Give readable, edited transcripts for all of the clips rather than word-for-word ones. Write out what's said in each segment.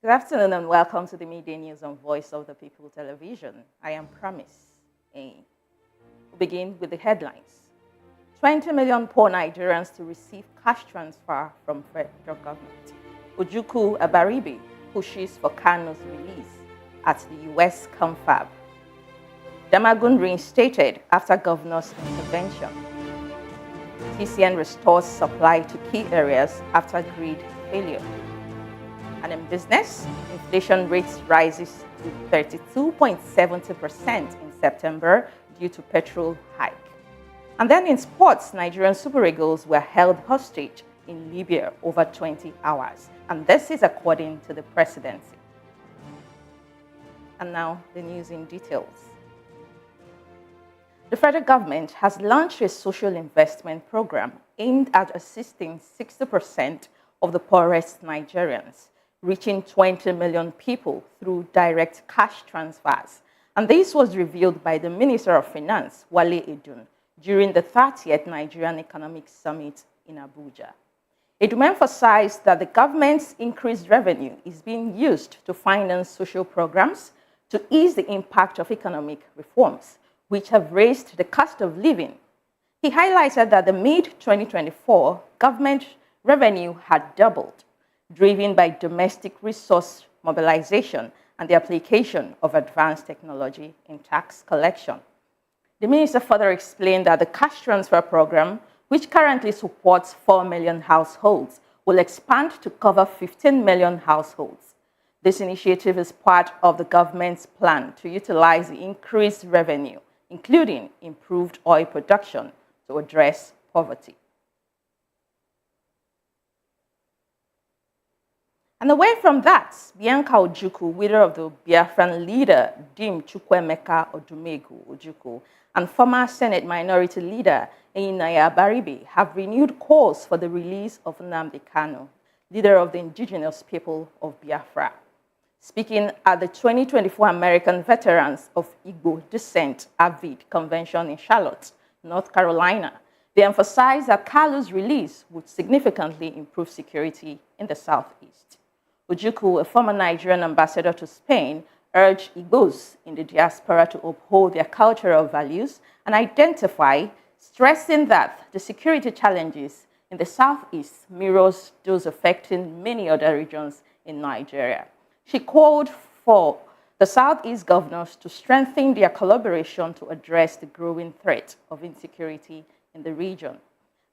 Good afternoon and welcome to the Midday News on Voice of the People television. I am Promise A. We'll begin with the headlines. 20 million poor Nigerians to receive cash transfer from federal government. Ojukwu Abaribe pushes for Kano's release at the US confab. Damagun reinstated after governor's intervention. TCN restores supply to key areas after grid failure. And in business, inflation rates rises to 32.70% in September due to petrol hike. And then in sports, Nigerian Super Eagles were held hostage in Libya over 20 hours. And this is according to the presidency. And now the news in details. The federal government has launched a social investment program aimed at assisting 60% of the poorest Nigerians, reaching 20 million people through direct cash transfers. And this was revealed by the Minister of Finance, Wale Edun, during the 30th Nigerian Economic Summit in Abuja. Edun emphasized that the government's increased revenue is being used to finance social programs to ease the impact of economic reforms, which have raised the cost of living. He highlighted that the mid-2024 government revenue had doubled, driven by domestic resource mobilization and the application of advanced technology in tax collection. The minister further explained that the cash transfer program, which currently supports 4 million households, will expand to cover 15 million households. This initiative is part of the government's plan to utilize the increased revenue, including improved oil production, to address poverty. And away from that, Bianca Ojukwu, widow of the Biafran leader Dim Chukwuemeka Odumegu Ojukwu, and former Senate Minority Leader Enyinnaya Abaribe have renewed calls for the release of Nnamdi Kanu, leader of the indigenous people of Biafra. Speaking at the 2024 American Veterans of Igbo Descent AVID convention in Charlotte, North Carolina, they emphasized that Kalu's release would significantly improve security in the Southeast. Ojukwu, a former Nigerian ambassador to Spain, urged Igbos in the diaspora to uphold their cultural values and identify, stressing that the security challenges in the Southeast mirrors those affecting many other regions in Nigeria. She called for the Southeast governors to strengthen their collaboration to address the growing threat of insecurity in the region.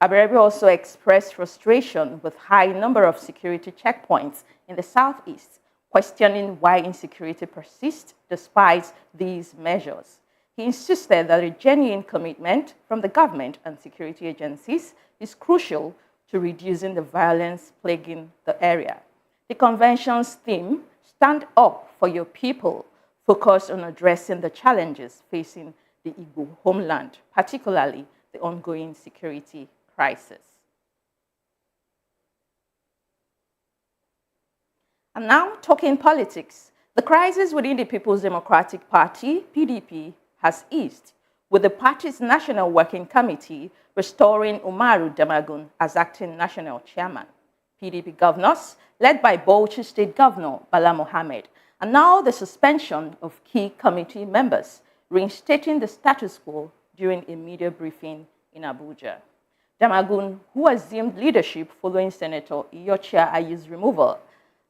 Abaribe also expressed frustration with high number of security checkpoints in the Southeast, questioning why insecurity persists despite these measures. He insisted that a genuine commitment from the government and security agencies is crucial to reducing the violence plaguing the area. The convention's theme, Stand Up for Your People, focused on addressing the challenges facing the Igbo homeland, particularly the ongoing security crisis. And now, talking politics, the crisis within the People's Democratic Party, PDP, has eased, with the party's National Working Committee restoring Umaru Damagun as acting national chairman. PDP governors, led by Bauchi State Governor Bala Mohammed, and now the suspension of key committee members, reinstating the status quo during a media briefing in Abuja. Damagun, who assumed leadership following Senator Iyorchia Ayu's removal,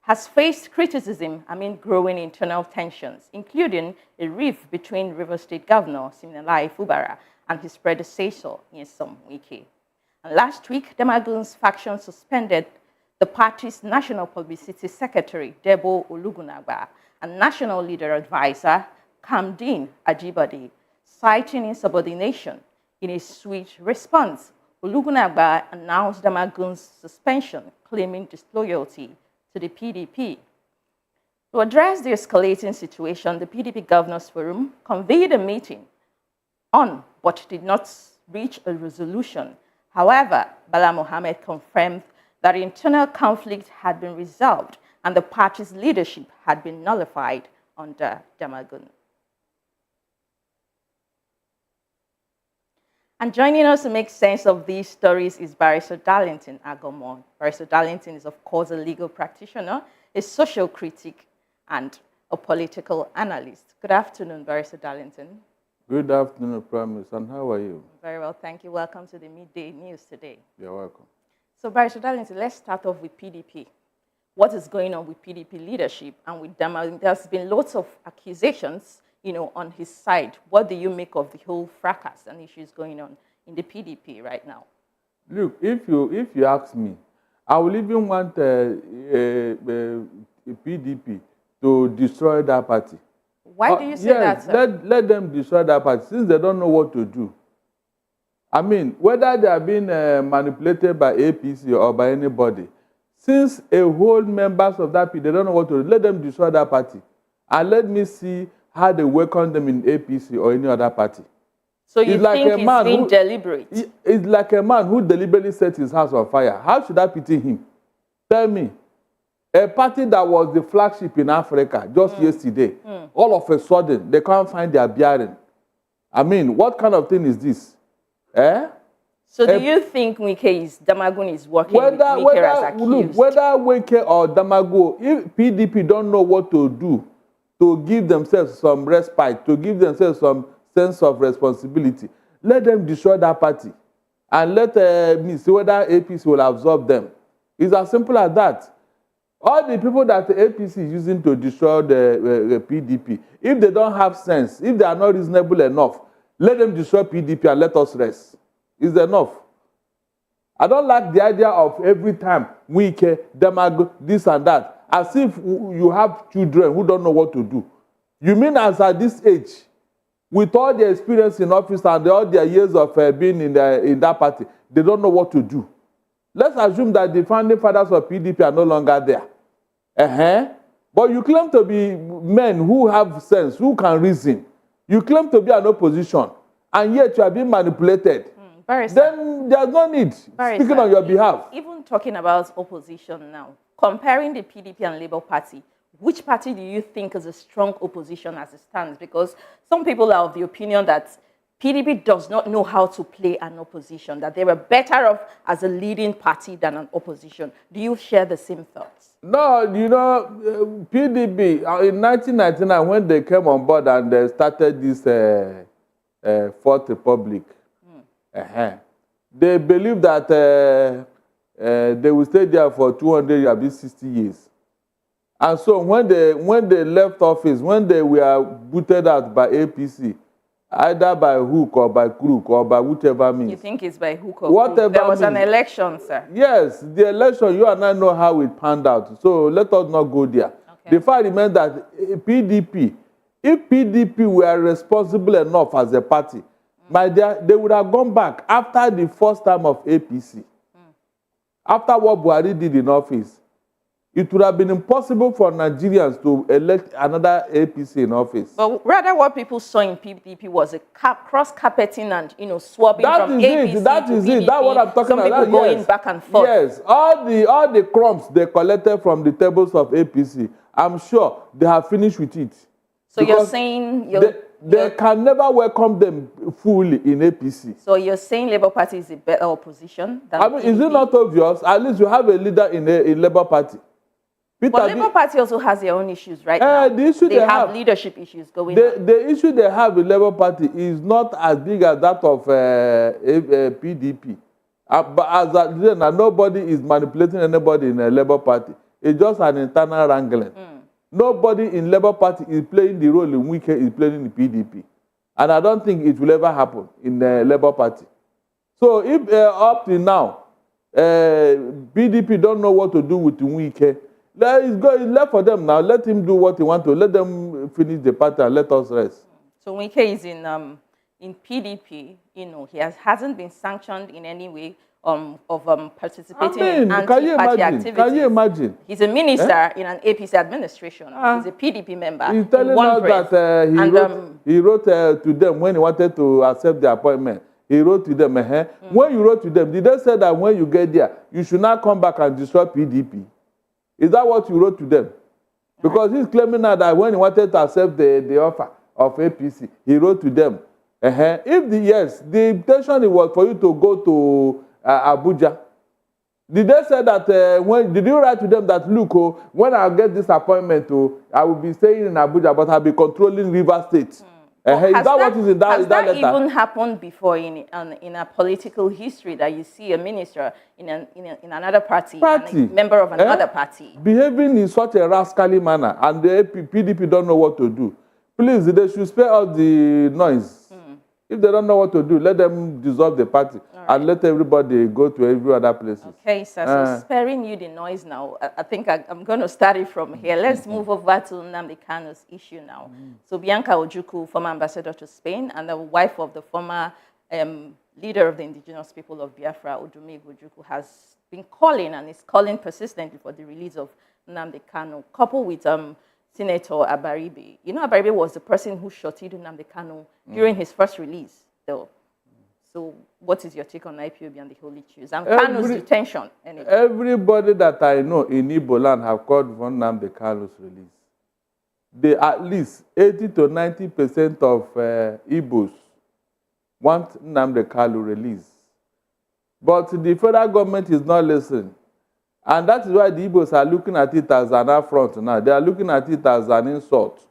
has faced criticism amid growing internal tensions, including a rift between Rivers State Governor Siminalayi Fubara and his predecessor, Nyesom Wike. And last week, Damagun's faction suspended the party's National Publicity Secretary, Debo Olugunagba, and National Leader Advisor, Kamdeen Ajibade, citing insubordination. In a swift response, Olugunagba announced Damagun's suspension, claiming disloyalty to the PDP. To address the escalating situation, the PDP Governors Forum convened a meeting on but did not reach a resolution. However, Bala Mohammed confirmed that internal conflict had been resolved and the party's leadership had been nullified under Damagun. And joining us to make sense of these stories is Barrister Darlington Agomon. Barrister Darlington is, of course, a legal practitioner, a social critic, and a political analyst. Good afternoon, Barrister Darlington. Good afternoon, Prime Minister, and how are you? Very well, thank you. Welcome to the Midday News today. You're welcome. So, Barrister Darlington, let's start off with PDP. What is going on with PDP leadership and with them? There's been lots of accusations, on his side. What do you make of the whole fracas and issues going on in the PDP right now? Look, if you ask me, I will even want PDP to destroy that party. Why do you say that, sir? Let them destroy that party since they don't know what to do. I mean, whether they are being manipulated by APC or by anybody, since a whole members of that party, they don't know what to do, let them destroy that party. And let me see how they welcome them in APC or any other party. So you think it's being deliberate? It's like a man who deliberately set his house on fire. How should I pity him? Tell me. A party that was the flagship in Africa just yesterday, all of a sudden, they can't find their bearing. I mean, what kind of thing is this? So do you think Damagun is working with Wike as accused? Look, whether Wike or Damagun, if PDP don't know what to do to give themselves some respite, to give themselves some sense of responsibility, let them destroy that party. And let me see whether APC will absorb them. It's as simple as that. All the people that the APC is using to destroy the PDP, if they don't have sense, if they are not reasonable enough, let them destroy PDP and let us rest. It's enough. I don't like the idea of every time Wike, Damagun, this and that, as if you have children who don't know what to do. You mean as at this age, with all their experience in office and all their years of being in that party, they don't know what to do? Let's assume that the founding fathers of PDP are no longer there. But you claim to be men who have sense, who can reason. You claim to be an opposition, and yet you are being manipulated. Then there's no need speaking on your behalf. Even talking about opposition now, comparing the PDP and Labour Party, which party do you think is a strong opposition as it stands? Because some people are of the opinion that PDP does not know how to play an opposition, that they were better off as a leading party than an opposition. Do you share the same thoughts? No, PDP, in 1999, when they came on board and they started this Fourth Republic, they believed that they will stay there for 200 years, 60 years. And so when they left office, when they were booted out by APC, either by hook or by crook or by whichever means. You think it's by hook or crook? There was an election, sir. Yes, the election, you and I know how it panned out. So let us not go there. Okay. The fact remains that PDP, if PDP were responsible enough as a party, my dear, they would have gone back after the first time of APC. After what Buhari did in office, it would have been impossible for Nigerians to elect another APC in office. But rather what people saw in PDP was a cross-carpeting and, swapping from APC to PDP. That is it. That's what I'm talking about. Some people going back and forth. Yes. All the crumbs they collected from the tables of APC, I'm sure they have finished with it. So you're saying... They can never welcome them fully in APC. So you're saying Labour Party is a better opposition than PDP? Is it not obvious? At least you have a leader in Labour Party. But Labour Party also has their own issues right now. The issue they have leadership issues going on. The issue they have with Labour Party is not as big as that of PDP. But as then, nobody is manipulating anybody in a Labour Party. It's just an internal wrangling. Nobody in Labour Party is playing the role in Wike is playing in the PDP. And I don't think it will ever happen in the Labour Party. So if up to now, PDP don't know what to do with Wike, it's left for them now. Let him do what he wants to. Let them finish the party and let us rest. So Wike is in PDP, he hasn't been sanctioned in any way of participating in anti-party activities. Can you imagine? He's a minister in an APC administration. He's a PDP member. He's telling us that he wrote to them when he wanted to accept the appointment. He wrote to them, when you wrote to them, did they say that when you get there, you should not come back and destroy PDP? Is that what you wrote to them? Because he's claiming now that when he wanted to accept the offer of APC, he wrote to them. If the intention was for you to go to Abuja, Did they say that when did you write to them that look, oh, when I get this appointment, oh, I will be staying in Abuja, but I'll be controlling River State? Is that what is in that, has in that that letter? even happened before in a political history that you see a minister in another party and a member of another party behaving in such a rascally manner, and the PDP don't know what to do? Please, they should spare out the noise. If they don't know what to do, let them dissolve the party and let everybody go to every other place. Okay, sir. So sparing you the noise now, I think I'm going to start it from here. Let's move over to Nnamdi Kanu's issue now. So Bianca Ojukwu, former ambassador to Spain and the wife of the former leader of the indigenous people of Biafra, Odumegwu Ojukwu, has been calling and is calling persistently for the release of Nnamdi Kanu, coupled with Senator Abaribe. You know, Abaribe was the person who shot Nnamdi Kanu during his first release, though. So what is your take on IPOB and the Holy Choose and Kanu's detention? Anyway. Everybody that I know in Igbo land have called for Nnamdi Kanu's release. They, at least 80 to 90% of Igbos want Nnamdi Kanu release. But the federal government is not listening. And that is why the Igbos are looking at it as an affront now. They are looking at it as an insult,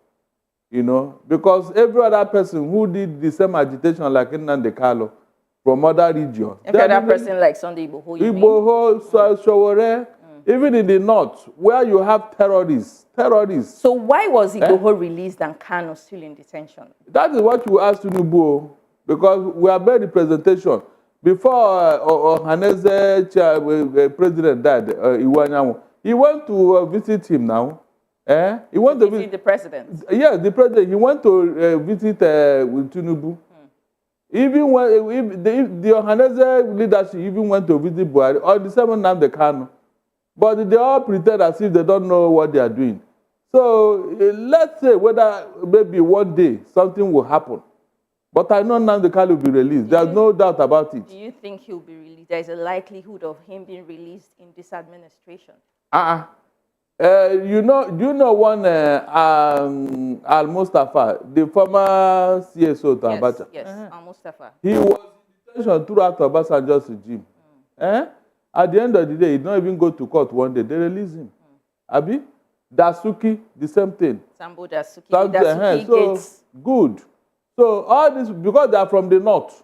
you know, because every other person who did the same agitation like Nnamdi Kanu from other regions. Every other person like Sunday Igboho, you Igboho, Showore, even in the north, where you have terrorists. So why was Igboho released and Kanu still in detention? That is what you asked Tinubu, because we have made representation. Before Ohaneze president died, he went to visit him now. He went to visit the president. Yes, the president. He went to visit with Tinubu. Even when the Ohaneze leadership even went to visit Buhari, or the same Nnamdi Kanu, but they all pretend as if they don't know what they are doing. So let's say whether maybe one day something will happen. But I know Nnamdi Kanu will be released. There's no doubt about it. Do you think he'll be released? There is a likelihood of him being released in this administration. Do you know one Al-Mustafa, the former CSO to Abacha? Yes, Al-Mustafa. He was in detention throughout Obasanjo's regime. At the end of the day, he did not even go to court one day. They released him. Abi? Dasuki, the same thing. Sambo Dasuki. Dasuki gets... Good. So all this, because they are from the north,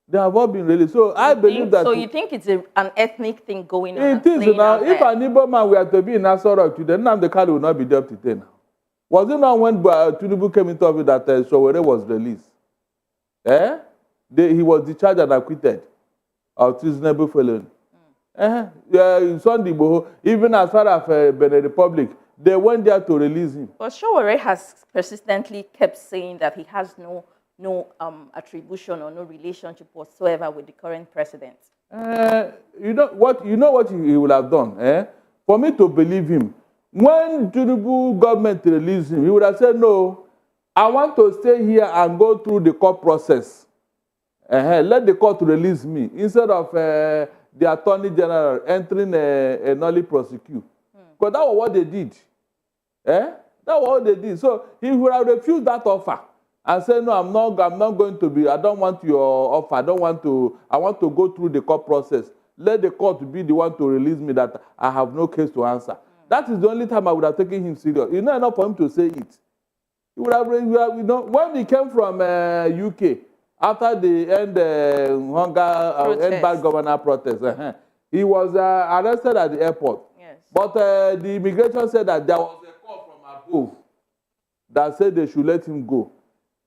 they have all been released. So I believe that... So you think it's an ethnic thing going on? It is now. If an Igbo man were to be in Nassau today, Nnamdi Kanu would not be there today now. Was it not when Tinubu came into office that Showore was released? He was discharged and acquitted of treasonable felony. Sunday Igboho, even as far as Benin Republic, they went there to release him. But Showore has persistently kept saying that he has no attribution or no relationship whatsoever with the current president. You know what he would have done? For me to believe him, when Tinubu government released him, he would have said, no, I want to stay here and go through the court process. Let the court release me instead of the Attorney General entering a nulli prosecute. Because that was what they did. That was what they did. So he would have refused that offer and said, no, I'm not going to be, I don't want your offer. I want to go through the court process. Let the court be the one to release me that I have no case to answer. That is the only time I would have taken him serious. It's not enough for him to say it. He would have, when he came from UK, after the end bad governor protest, he was arrested at the airport. Yes. But the immigration said that there was a call from above that said they should let him go.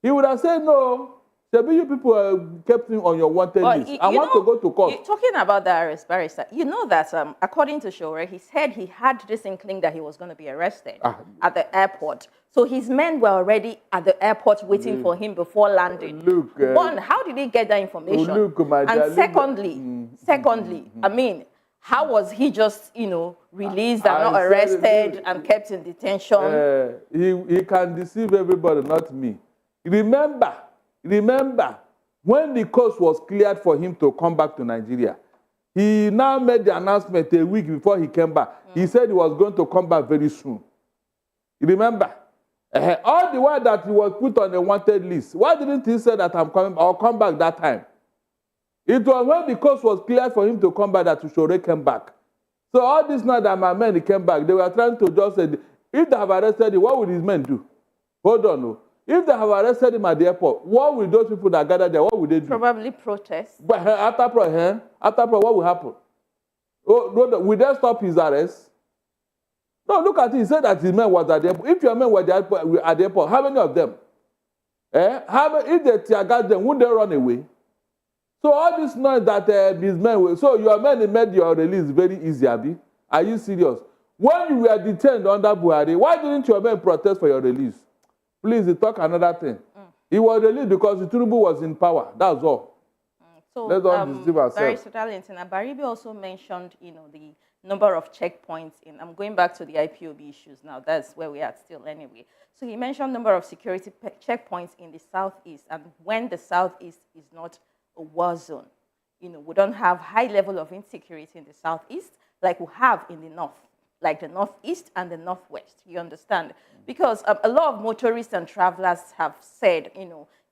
He would have said, no, you people kept him on your wanted list. I want to go to court. Talking about the arrest, barrister, you know that according to Showore, he said he had this inkling that he was going to be arrested at the airport. So his men were already at the airport waiting for him before landing. Look, one, how did he get that information? And secondly, I mean, how was he just, released and not arrested and kept in detention? He can deceive everybody, not me. Remember, when the coast was cleared for him to come back to Nigeria, he now made the announcement a week before he came back. He said he was going to come back very soon. You remember? All the while that he was put on a wanted list, why didn't he say that I'll come back that time? It was when the coast was clear for him to come back that Ushore came back. So all this night that my men came back, they were trying to just say, if they have arrested him, what would his men do? Hold on. No. If they have arrested him at the airport, what will those people that gathered there, what would they do? Probably protest. But after what will happen? Oh, no, will they stop his arrest? No, look at it. He said that his men was at the airport. If your men were at the airport, how many of them? If they tear gas them, wouldn't they run away? So all this noise that these men were, so your men made your release very easy, Abi. Are you serious? When you were detained under Buhari, why didn't your men protest for your release? Please, talk another thing. He was released because Tinubu was in power. That's all. So, let's not deceive ourselves. Baribe also mentioned, the number of checkpoints I'm going back to the IPOB issues now. That's where we are still anyway. So he mentioned number of security checkpoints in the southeast, and when the southeast is not a war zone, we don't have high level of insecurity in the southeast like we have in the north, like the northeast and the northwest. You understand? Because a lot of motorists and travelers have said,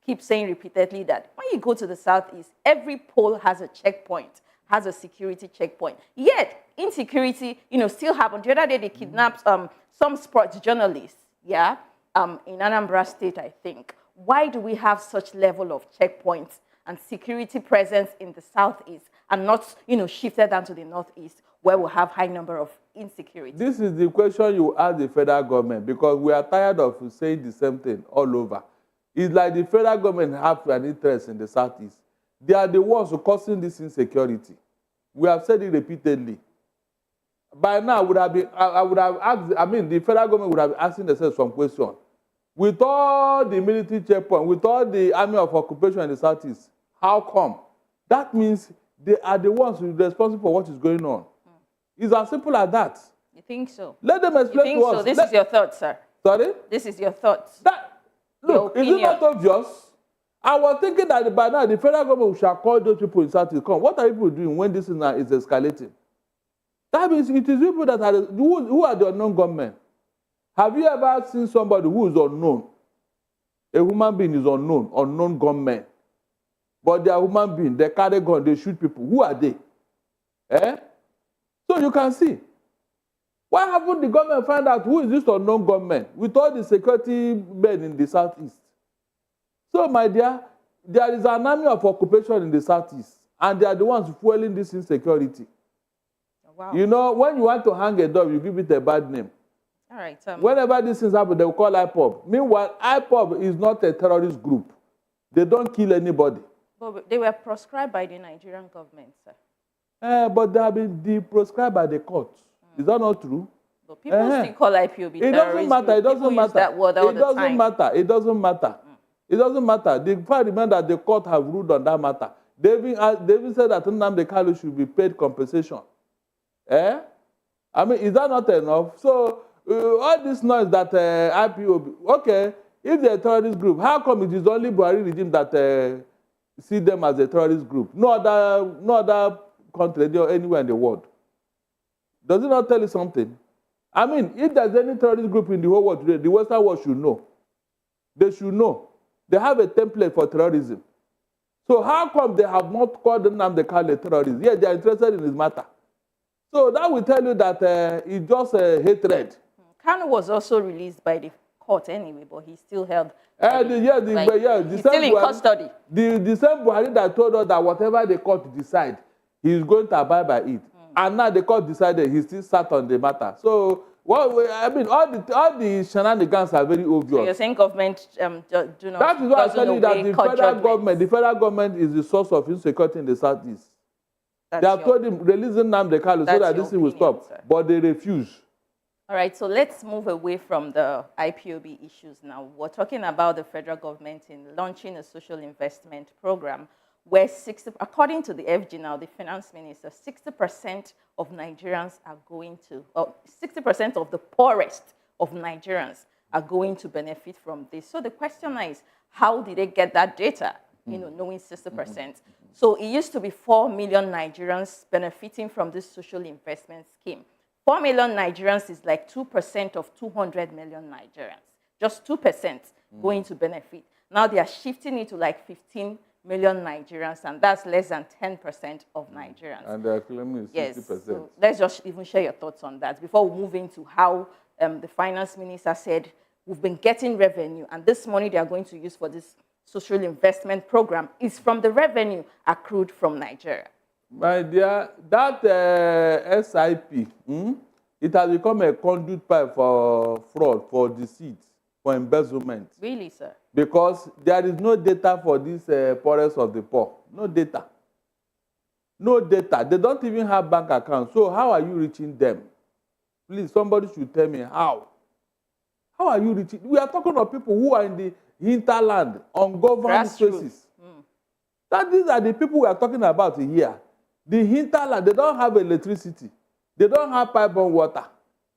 keep saying repeatedly that when you go to the southeast, every pole has a checkpoint, has a security checkpoint. Yet, insecurity, still happens. The other day, they kidnapped some sports journalists, in Anambra State, I think. Why do we have such level of checkpoints and security presence in the southeast and not, shifted down to the northeast where we have high number of insecurity? This is the question you ask the federal government, because we are tired of saying the same thing all over. It's like the federal government have an interest in the southeast. They are the ones who causing this insecurity. We have said it repeatedly. By now, I would have asked, the federal government would have asking themselves some question. With all the military checkpoint, with all the army of occupation in the southeast, how come? That means they are the ones who are responsible for what is going on. It's as simple as that. You think so? Let them explain to us. So? This is your thought, sir. Sorry? This is your thoughts. Look, is it not obvious? I was thinking that by now the federal government shall call those people in Southeast. Come, what are people doing when this is escalating? That means it is people that are who are the unknown gunmen. Have you ever seen somebody who is unknown? A human being is unknown gunmen. But they are human beings, they carry gun, they shoot people. Who are they? So you can see. Why haven't the government find out who is this unknown gunman with all the security men in the southeast? So, my dear, there is an army of occupation in the southeast, and they are the ones fueling this insecurity. Wow. When you want to hang a dog, you give it a bad name. All right. Whenever these things happen, they will call IPOB. Meanwhile, IPOB is not a terrorist group. They don't kill anybody. But they were proscribed by the Nigerian government, sir. But they have been proscribed by the court. Is that not true? But people still call IPOB terrorist. It doesn't matter. It doesn't matter. Use that word all the time. It doesn't matter. It doesn't matter. The fact remains that the court have ruled on that matter. They even said that Nnamdi Kanu should be paid compensation. Is that not enough? So all this noise that IPOB, okay, if they're a terrorist group, how come it is only Buhari regime that see them as a terrorist group? No other country or anywhere in the world. Does it not tell you something? If there's any terrorist group in the whole world today, the Western world should know. They should know. They have a template for terrorism. So how come they have not called Nnamdi Kanu a terrorist? Yes, they are interested in his matter. So that will tell you that it's just a hatred. Kanu was also released by the court anyway, but he's still held. He's still in custody. The same Buhari that told us that whatever the court decide, he's going to abide by it. And now the court decided he still sat on the matter. So, all the shenanigans are very obvious. So you're saying government do not. That is why I tell you that the federal government is the source of insecurity in the southeast. They have told him releasing Nnamdi Kanu so that this thing will stop, sir. But they refuse. All right, so let's move away from the IPOB issues now. We're talking about the federal government in launching a social investment program where according to the FG now, the finance minister, 60% of Nigerians are going to, 60% of the poorest of Nigerians are going to benefit from this. So the question is, how did they get that data? Knowing 60%. So it used to be 4 million Nigerians benefiting from this social investment scheme. 4 million Nigerians is like 2% of 200 million Nigerians. Just 2% going to benefit. Now they are shifting it to like 15 million Nigerians, and that's less than 10% of Nigerians. And they're claiming it's 60%. Yes, so let's just even share your thoughts on that before we move into how the finance minister said we've been getting revenue, and this money they are going to use for this social investment program is from the revenue accrued from Nigeria. My dear, that SIP, it has become a conduit pipe for fraud, for deceit, for embezzlement. Really, sir? Because there is no data for these poorest of the poor. No data. No data. They don't even have bank accounts. So how are you reaching them? Please, somebody should tell me how. How are you reaching? We are talking of people who are in the hinterland, ungoverned spaces. These are the people we are talking about here. The hinterland, they don't have electricity. They don't have pipe-borne water.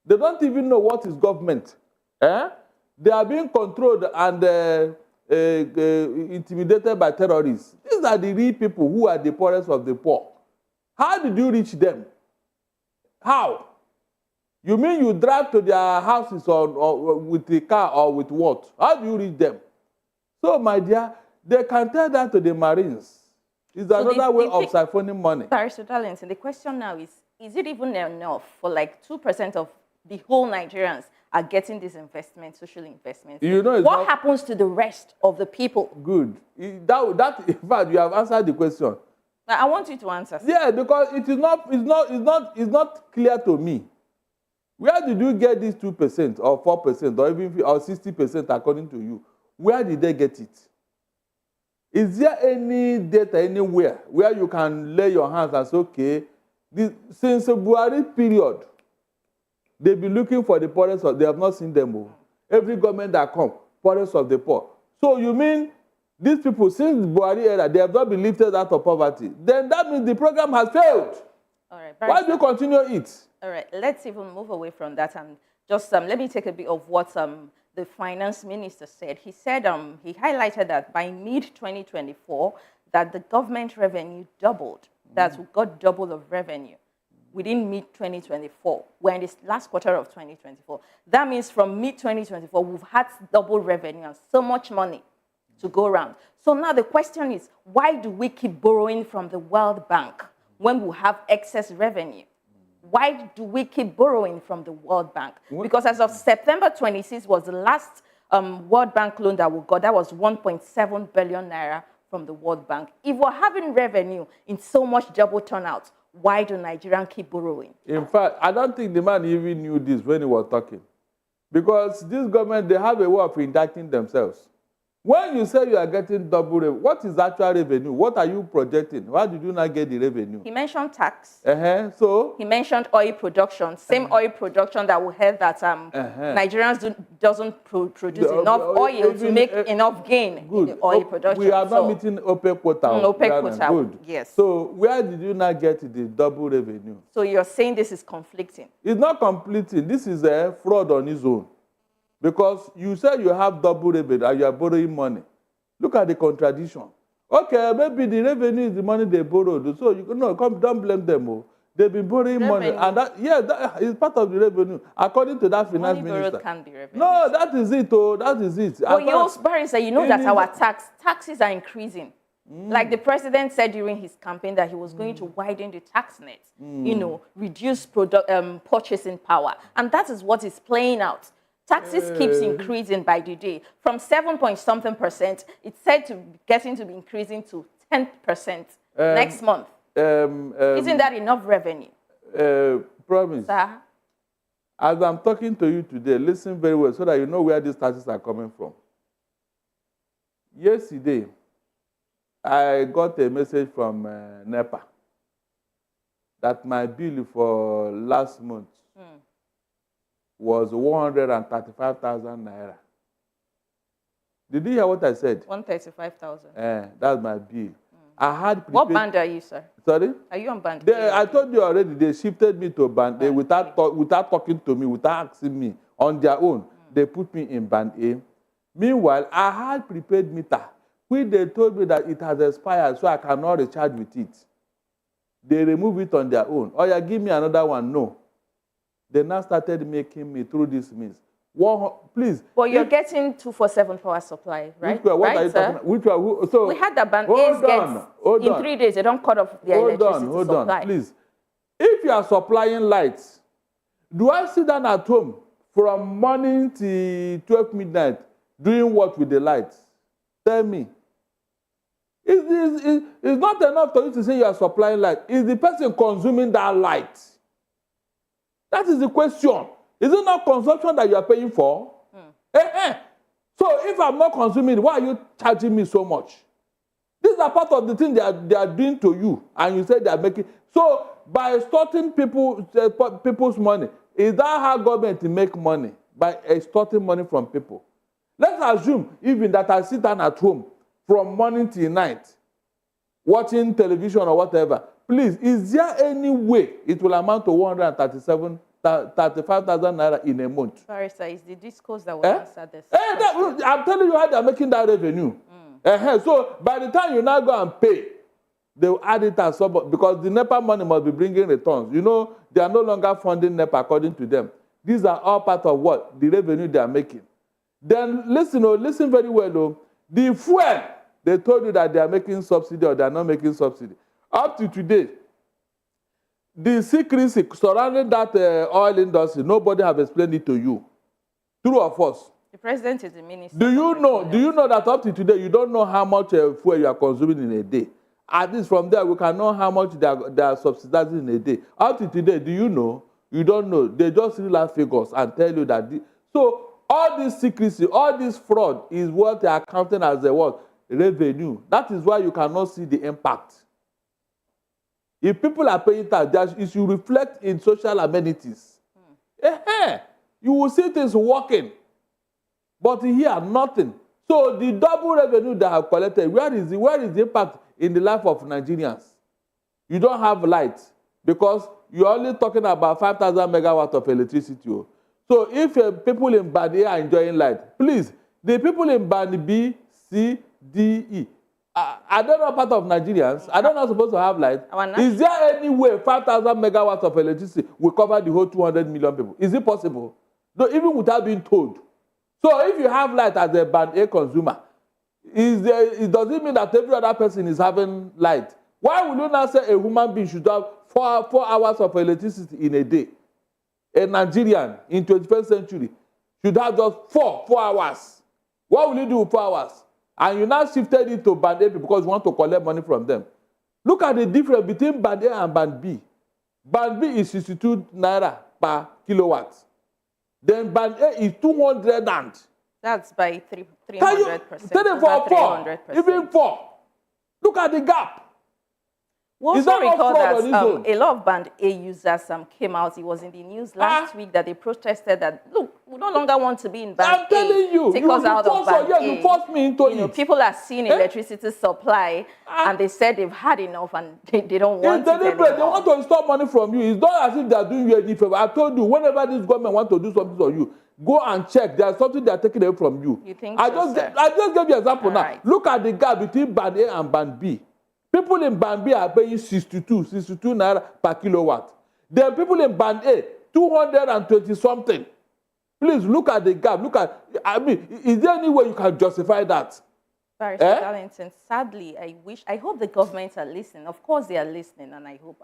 They don't even know what is government. They are being controlled and intimidated by terrorists. These are the real people who are the poorest of the poor. How did you reach them? How? You mean you drive to their houses or with a car or with what? How do you reach them? So, my dear, they can tell that to the Marines. It's so another way of siphoning money. Barrister Darlington, the question now is it even enough for like 2% of the whole Nigerians are getting this investment, social investment? You know, what happens to the rest of the people? Good. That in fact, you have answered the question. Now, I want you to answer. Yeah, because it's not clear to me. Where did you get this 2% or 4% or even or 60% according to you? Where did they get it? Is there any data anywhere where you can lay your hands and say, okay, since the Buhari period, they've been looking for the poorest of, they have not seen them all. Every government that comes, poorest of the poor. So you mean these people, since the Buhari era, they have not been lifted out of poverty? Then that means the program has failed. All right. Why do you continue it? All right, let's even move away from that and just let me take a bit of what the finance minister said. He said he highlighted that by mid-2024 that the government revenue doubled. That we got double of revenue within mid-2024. We're in this last quarter of 2024. That means from mid-2024 we've had double revenue and so much money to go around. So now the question is, why do we keep borrowing from the World Bank when we have excess revenue? Why do we keep borrowing from the World Bank? Because as of September 26 was the last World Bank loan that we got. That was 1.7 billion naira from the World Bank. If we're having revenue in so much double turnout, why do Nigerians keep borrowing? In fact, I don't think the man even knew this when he was talking. Because this government, they have a way of indicting themselves. When you say you are getting double revenue, what is actual revenue? What are you projecting? Why did you not get the revenue? He mentioned tax. So? He mentioned oil production. Same oil production that we heard that Nigerians doesn't produce enough oil to make enough gain in the oil production. We are not meeting OPEC quota. OPEC quota. Good. Yes. So where did you not get the double revenue? So you're saying this is conflicting? It's not conflicting. This is a fraud on its own. Because you say you have double revenue and you are borrowing money. Look at the contradiction. Okay, maybe the revenue is the money they borrowed. So you don't blame them. Oh. They've been borrowing money. And that is part of the revenue, according to that finance minister. Money borrowed can be revenue. No, that is it. Oh, that is it. But you know that our taxes are increasing. Like the president said during his campaign that he was going to widen the tax net, reduce purchasing power. And that is what is playing out. Taxes keeps increasing by the day. From 7-point-something%, it's said to be getting to be increasing to 10% next month. Isn't that enough revenue? Promise. Sir? As I'm talking to you today, listen very well so that you know where these taxes are coming from. Yesterday, I got a message from NEPA that my bill for last month was 135,000 naira. Did you hear what I said? 135,000. That's my bill. I had prepared. What band are you, sir? Sorry? Are you on band A? I told you already, they shifted me to band A without talking to me, without asking me. On their own, they put me in band A. Meanwhile, I had prepared meter, which they told me that it has expired, so I cannot recharge with it. They remove it on their own. Oh, yeah, give me another one. No. They now started making me, through this means, Please. But you're getting 247 power supply, right? What right, are you talking about? Which one? So we had that band A's get in 3 days. They don't cut off their electricity hold supply. on, please. If you are supplying lights, do I sit down at home from morning till 12 midnight doing what with the lights? Tell me. It's not enough for you to say you are supplying light. Is the person consuming that light? That is the question. Is it not consumption that you are paying for? So if I'm not consuming, why are you charging me so much? These are part of the thing they are doing to you, and you say they are making. So by extorting people's money, is that how government make money? By extorting money from people. Let's assume even that I sit down at home from morning till night, watching television or whatever. Please, is there any way it will amount to 35,000 naira in a month? Barrister, is the discourse that will answer this. I'm telling you how they are making that revenue. So by the time you now go and pay, they will add it as some, because the NEPA money must be bringing returns. You know, they are no longer funding NEPA according to them. These are all part of what? The revenue they are making. Then listen very well though. The fuel, they told you that they are making subsidy or they are not making subsidy. Up to today, the secrecy surrounding that oil industry, nobody have explained it to you. True or false? The president is the minister. Do you know that up to today, you don't know how much fuel you are consuming in a day? At least from there, we can know how much they are subsidizing in a day. Up to today, do you know? You don't know. They just reel out figures and tell you that. So all this secrecy, all this fraud is what they are counting as the what? Revenue. That is why you cannot see the impact. If people are paying tax, it should reflect in social amenities. You will see things working. But here, nothing. So the double revenue they have collected, where is the impact in the life of Nigerians? You don't have light because you're only talking about 5,000 megawatts of electricity. So if people in Band A are enjoying light, please, the people in Band B, C, D, E, are they not part of Nigerians? Are they not supposed to have light? Is there any way 5,000 megawatts of electricity will cover the whole 200 million people? Is it possible? No, even without being told. So if you have light as a Band A consumer, it doesn't mean that every other person is having light. Why would you not say a human being should have 4 hours of electricity in a day? A Nigerian in 21st century should have just 4 hours. What will you do with 4 hours? And you now shifted it to Band A because you want to collect money from them. Look at the difference between Band A and Band B. Band B is 62 naira per kilowatt. Then Band A is 200 and. That's by 300%. Tell it for 4, even 4. Look at the gap. We also recall that a lot of Band A users came out. It was in the news last week that they protested that, look, we no longer want to be in Band A. I'm telling you. Take us out of Band A. You forced me into it. People are seeing electricity supply and they said they've had enough and they don't want it anymore. They want to stop money from you. It's not as if they are doing you any favor. I told you, whenever this government wants to do something for you, go and check. There's something they are taking away from you. You think I just gave you an example now. Right. Look at the gap between Band A and Band B. People in Band B are paying 62 naira per kilowatt. Then people in Band A, 220 something. Please look at the gap. Is there any way you can justify that? Barrister Darlington, sadly, I hope the governments are listening. Of course they are listening, and I hope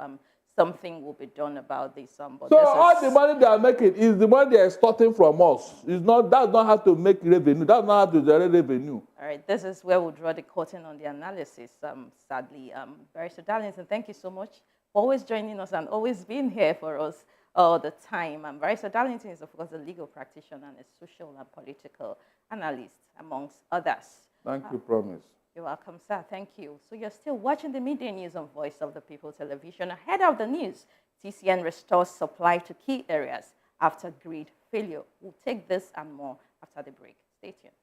something will be done about this. But so all the money they are making is the money they are extorting from us. That's not how to make revenue. That's not how to generate revenue. All right, this is where we'll draw the curtain on the analysis, sadly. Barrister Darlington, thank you so much for always joining us and always being here for us all the time. Barrister Darlington is, of course, a legal practitioner and a social and political analyst, amongst others. Thank you, Promise. You're welcome, sir. Thank you. So you're still watching the Midday News on Voice of the People television. Ahead of the news, TCN restores supply to key areas after grid failure. We'll take this and more after the break. Stay tuned.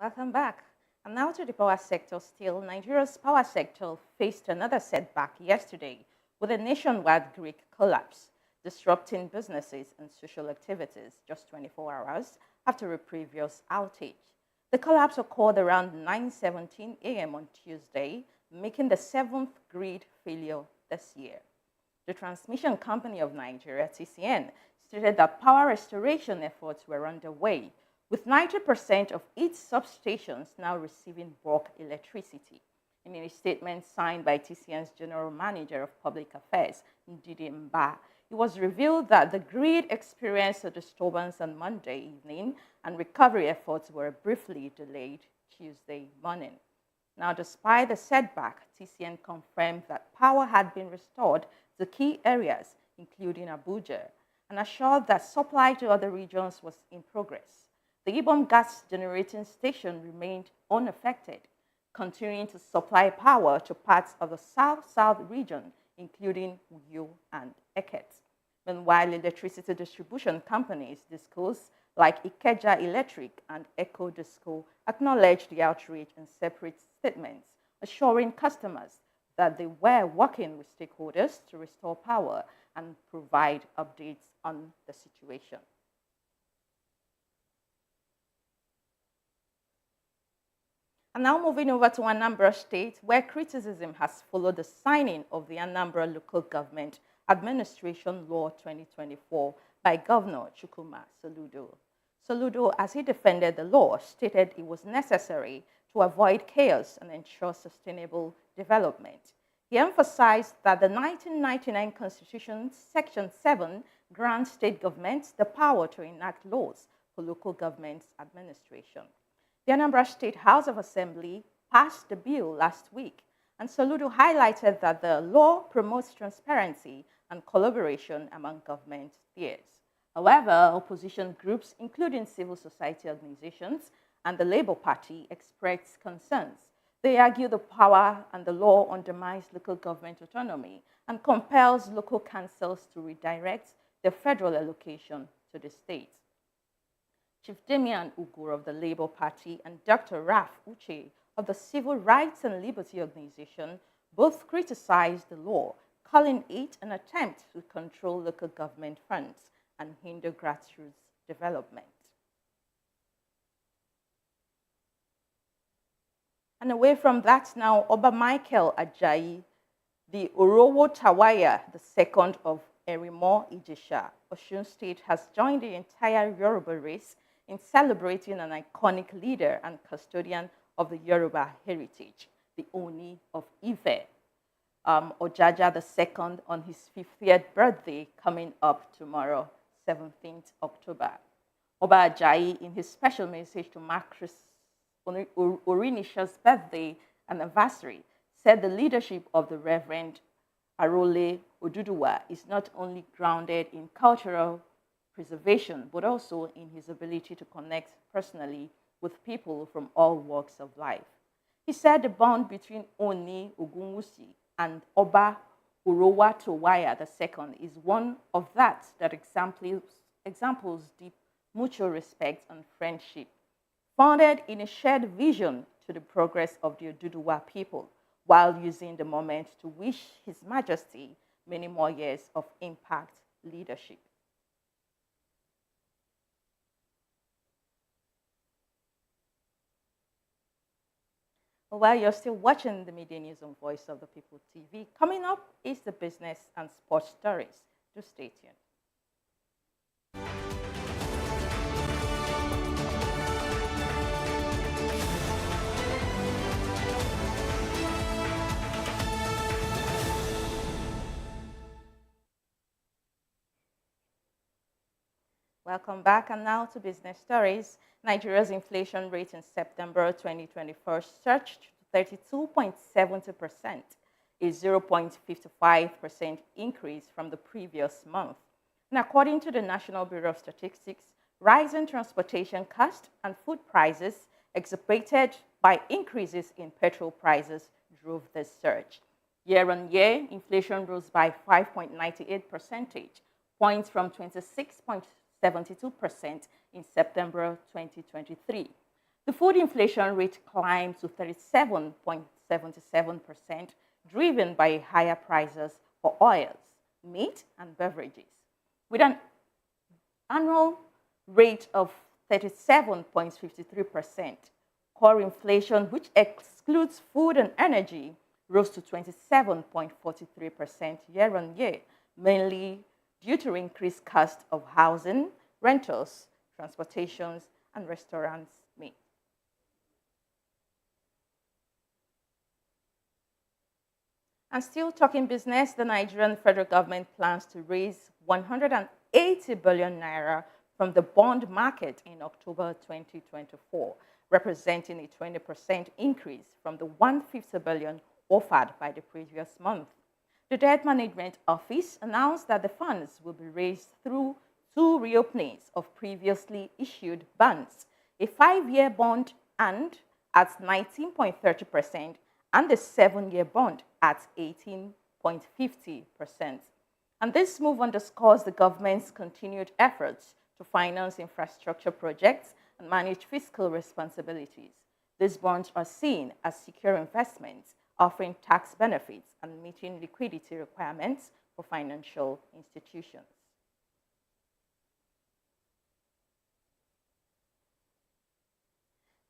Welcome back. And now to the power sector still. Nigeria's power sector faced another setback yesterday with a nationwide grid collapse, disrupting businesses and social activities just 24 hours after a previous outage. The collapse occurred around 9:17 a.m. on Tuesday, making the seventh grid failure this year. The Transmission Company of Nigeria, TCN, stated that power restoration efforts were underway, with 90% of its substations now receiving bulk electricity. In a statement signed by TCN's General Manager of Public Affairs, Ndidi Mba, it was revealed that the grid experienced a disturbance on Monday evening and recovery efforts were briefly delayed Tuesday morning. Now, despite the setback, TCN confirmed that power had been restored to key areas, including Abuja, and assured that supply to other regions was in progress. The Ibom gas generating station remained unaffected, continuing to supply power to parts of the South-South region, including Uyo and Eket. Meanwhile, electricity distribution companies, DISCOs, like Ikeja Electric and Eco Disco, acknowledged the outrage in separate statements, assuring customers that they were working with stakeholders to restore power and provide updates on the situation. And now moving over to Anambra State, where criticism has followed the signing of the Anambra Local Government Administration Law 2024 by Governor Chukwuma Soludo. Soludo, as he defended the law, stated it was necessary to avoid chaos and ensure sustainable development. He emphasized that the 1999 Constitution, Section 7, grants state governments the power to enact laws for local government administration. The Anambra State House of Assembly passed the bill last week, and Soludo highlighted that the law promotes transparency and collaboration among government spheres. However, opposition groups, including civil society organizations and the Labour Party, expressed concerns. They argue the power and the law undermines local government autonomy and compels local councils to redirect the federal allocation to the states. Chief Damian Ugur of the Labour Party and Dr. Raf Uche of the Civil Rights and Liberty Organization both criticized the law, calling it an attempt to control local government funds and hinder grassroots development. And away from that now, Oba Michael Ajayi, the Orowo Tawaya, the second of Erimo Ijesha, Osun State, has joined the entire Yoruba race in celebrating an iconic leader and custodian of the Yoruba heritage, the Oni of Ife, Ojaja II, on his 50th birthday coming up tomorrow, 17th October. Oba Ajayi, in his special message to mark Orinisha's birthday anniversary, said the leadership of the Reverend Arole Oduduwa is not only grounded in cultural preservation, but also in his ability to connect personally with people from all walks of life. He said the bond between Oni Ogunwusi and Oba Orowa Towaya II is one of that examples deep mutual respect and friendship, founded in a shared vision to the progress of the Oduduwa people, while using the moment to wish His Majesty many more years of impact leadership. While you're still watching the Media News on Voice of the People TV, coming up is the business and sports stories. Do stay tuned. Welcome back, and now to business stories. Nigeria's inflation rate in September 2024 surged to 32.70%, a 0.55% increase from the previous month. And according to the National Bureau of Statistics, rising transportation costs and food prices exacerbated by increases in petrol prices drove this surge. Year on year, inflation rose by 5.98 percentage points from 26.72% in September 2023. The food inflation rate climbed to 37.77%, driven by higher prices for oils, meat, and beverages. With an annual rate of 37.53%, core inflation, which excludes food and energy, rose to 27.43% year on year, mainly due to increased cost of housing, rentals, transportations, and restaurants meat. And still talking business, the Nigerian federal government plans to raise 180 billion naira from the bond market in October 2024, representing a 20% increase from the 150 billion offered by the previous month. The Debt Management Office announced that the funds will be raised through two reopenings of previously issued bonds, a 5-year bond and at 19.30% and the 7-year bond at 18.50%. And this move underscores the government's continued efforts to finance infrastructure projects and manage fiscal responsibilities. These bonds are seen as secure investments, offering tax benefits and meeting liquidity requirements for financial institutions.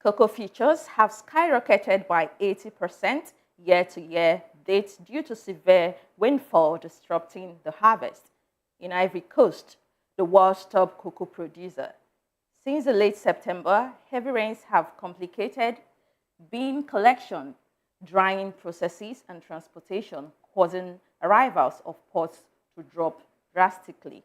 Cocoa futures have skyrocketed by 80% year-to-year date due to severe rainfall disrupting the harvest. In Ivory Coast, the world's top cocoa producer. Since the late September, heavy rains have complicated bean collection, drying processes, and transportation, causing arrivals of ports to drop drastically.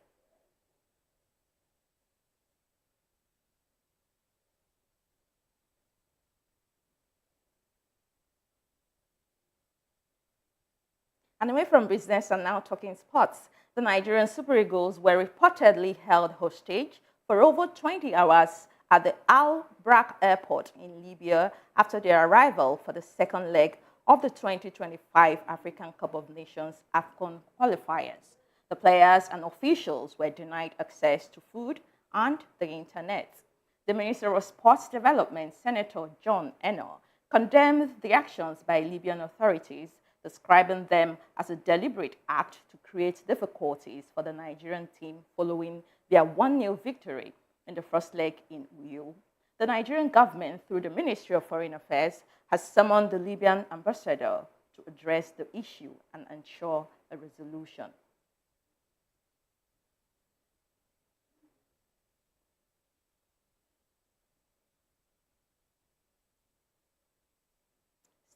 And away from business and now talking sports, the Nigerian Super Eagles were reportedly held hostage for over 20 hours at the Al Brak airport in Libya after their arrival for the second leg of the 2025 African Cup of Nations AFCON qualifiers. The players and officials were denied access to food and the internet. The Minister of Sports Development, Senator John Eno, condemned the actions by Libyan authorities, describing them as a deliberate act to create difficulties for the Nigerian team following their 1-0 victory in the first leg in Uyo. The Nigerian government, through the Ministry of Foreign Affairs, has summoned the Libyan ambassador to address the issue and ensure a resolution.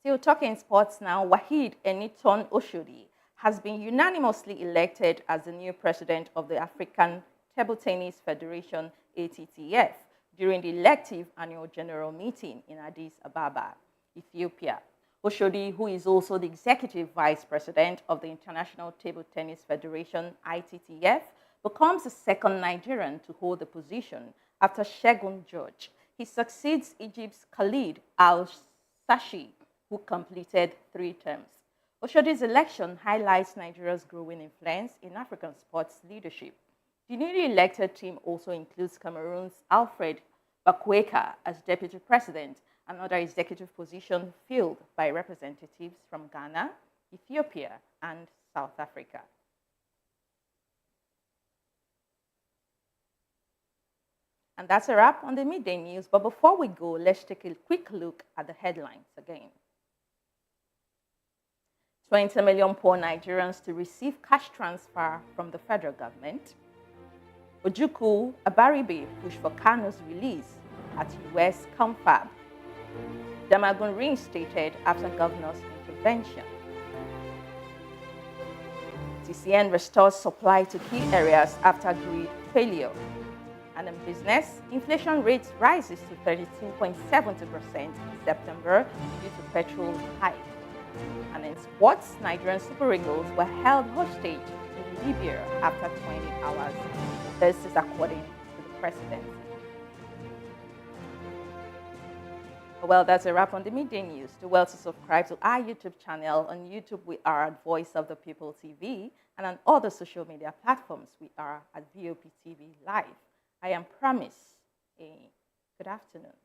Still talking sports now, Waheed Eniton Oshodi has been unanimously elected as the new president of the African Table Tennis Federation, ATTF, during the elective annual general meeting in Addis Ababa, Ethiopia. Oshodi, who is also the executive vice president of the International Table Tennis Federation, ITTF, becomes the second Nigerian to hold the position after Segun George. He succeeds Egypt's Khalid Al-Sashi, who completed 3 terms. Oshodi's election highlights Nigeria's growing influence in African sports leadership. The newly elected team also includes Cameroon's Alfred Bakweka as deputy president, another executive position filled by representatives from Ghana, Ethiopia, and South Africa. And that's a wrap on the midday news. But before we go, let's take a quick look at the headlines again. 20 million poor Nigerians to receive cash transfer from the federal government. Ojukwu Abaribe push for Kano's release at US Confab. Damagun reinstated after governor's intervention. TCN restores supply to key areas after grid failure. And in business, inflation rate rises to 13.70% in September due to petrol hike. And in sports, Nigerian Super Eagles were held hostage in Libya after 20 hours. This is according to the president. Well, that's a wrap on the midday news. Do well to subscribe to our YouTube channel. On YouTube, we are at Voice of the People TV, and on other social media platforms, we are at VOP TV Live. I am Promise. A good afternoon.